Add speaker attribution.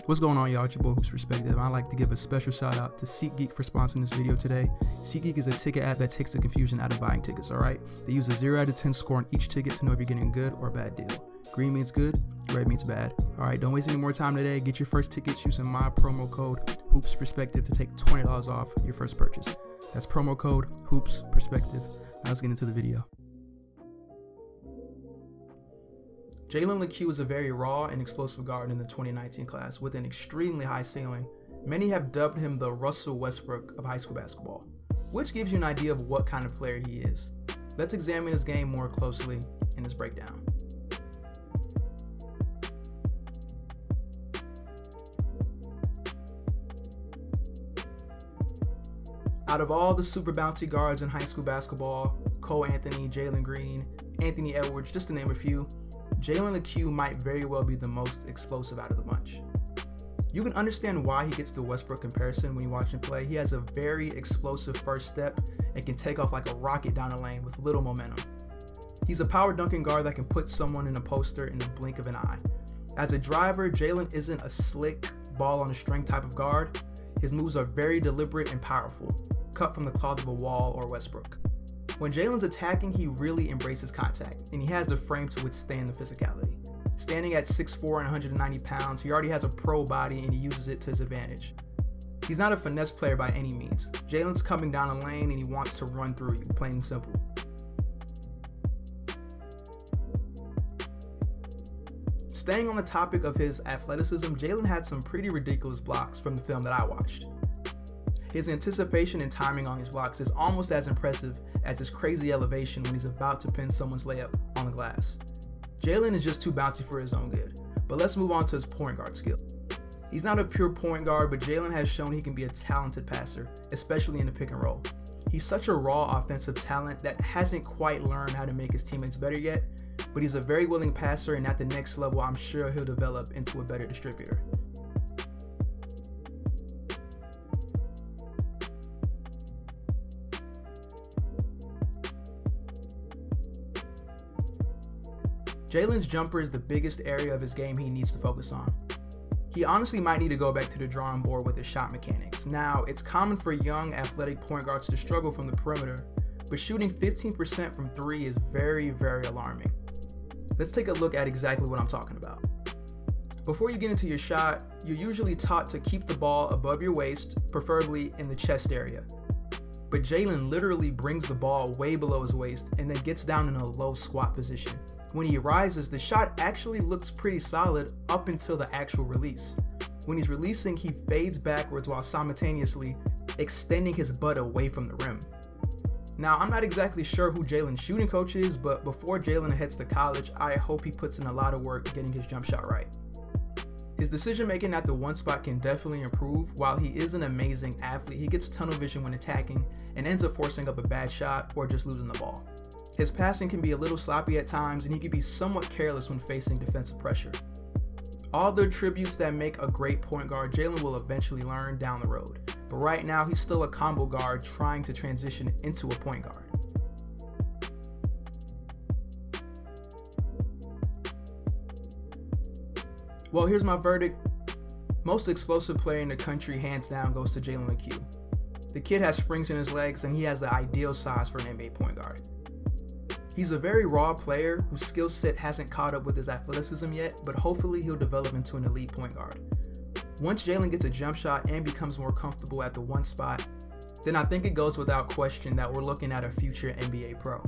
Speaker 1: What's going on, y'all? It's your boy Hoops Perspective. I'd like to give a special shout out to SeatGeek for sponsoring this video today. SeatGeek is a ticket app that takes the confusion out of buying tickets, alright? They use a 0 out of 10 score on each ticket to know if you're getting a good or a bad deal. Green means good, red means bad. Alright, don't waste any more time today. Get your first tickets using my promo code Hoops Perspective to take $20 off your first purchase. That's promo code Hoops Perspective. Now let's get into the video. Jalen Lecque is a very raw and explosive guard in the 2019 class with an extremely high ceiling. Many have dubbed him the Russell Westbrook of high school basketball, which gives you an idea of what kind of player he is. Let's examine his game more closely in this breakdown. Out of all the super bouncy guards in high school basketball, Cole Anthony, Jalen Green, Anthony Edwards, just to name a few, Jalen Lecque might very well be the most explosive out of the bunch. You can understand why he gets the Westbrook comparison when you watch him play. He has a very explosive first step and can take off like a rocket down the lane with little momentum. He's a power dunking guard that can put someone in a poster in the blink of an eye. As a driver, Jalen isn't a slick, ball on a string type of guard. His moves are very deliberate and powerful, cut from the cloth of a Wall or Westbrook. When Jalen's attacking, he really embraces contact, and he has the frame to withstand the physicality. Standing at 6'4" and 190 pounds, he already has a pro body and he uses it to his advantage. He's not a finesse player by any means. Jalen's coming down a lane and he wants to run through you, plain and simple. Staying on the topic of his athleticism, Jalen had some pretty ridiculous blocks from the film that I watched. His anticipation and timing on his blocks is almost as impressive as his crazy elevation when he's about to pin someone's layup on the glass. Jalen is just too bouncy for his own good, but let's move on to his point guard skill. He's not a pure point guard, but Jalen has shown he can be a talented passer, especially in the pick and roll. He's such a raw offensive talent that hasn't quite learned how to make his teammates better yet, but he's a very willing passer, and at the next level, I'm sure he'll develop into a better distributor. Jalen's jumper is the biggest area of his game he needs to focus on. He honestly might need to go back to the drawing board with his shot mechanics. Now, it's common for young athletic point guards to struggle from the perimeter, but shooting 15% from 3 is very, very alarming. Let's take a look at exactly what I'm talking about. Before you get into your shot, you're usually taught to keep the ball above your waist, preferably in the chest area. But Jalen literally brings the ball way below his waist and then gets down in a low squat position. When he rises, the shot actually looks pretty solid up until the actual release. When he's releasing, he fades backwards while simultaneously extending his butt away from the rim. Now, I'm not exactly sure who Jalen's shooting coach is, but before Jalen heads to college, I hope he puts in a lot of work getting his jump shot right. His decision making at the one spot can definitely improve. While he is an amazing athlete, he gets tunnel vision when attacking and ends up forcing up a bad shot or just losing the ball. His passing can be a little sloppy at times, and he can be somewhat careless when facing defensive pressure. All the attributes that make a great point guard, Jalen will eventually learn down the road. But right now, he's still a combo guard trying to transition into a point guard. Well, here's my verdict. Most explosive player in the country, hands down, goes to Jalen Lecque. The kid has springs in his legs, and he has the ideal size for an NBA point guard. He's a very raw player whose skill set hasn't caught up with his athleticism yet, but hopefully he'll develop into an elite point guard. Once Jalen gets a jump shot and becomes more comfortable at the one spot, then I think it goes without question that we're looking at a future NBA pro.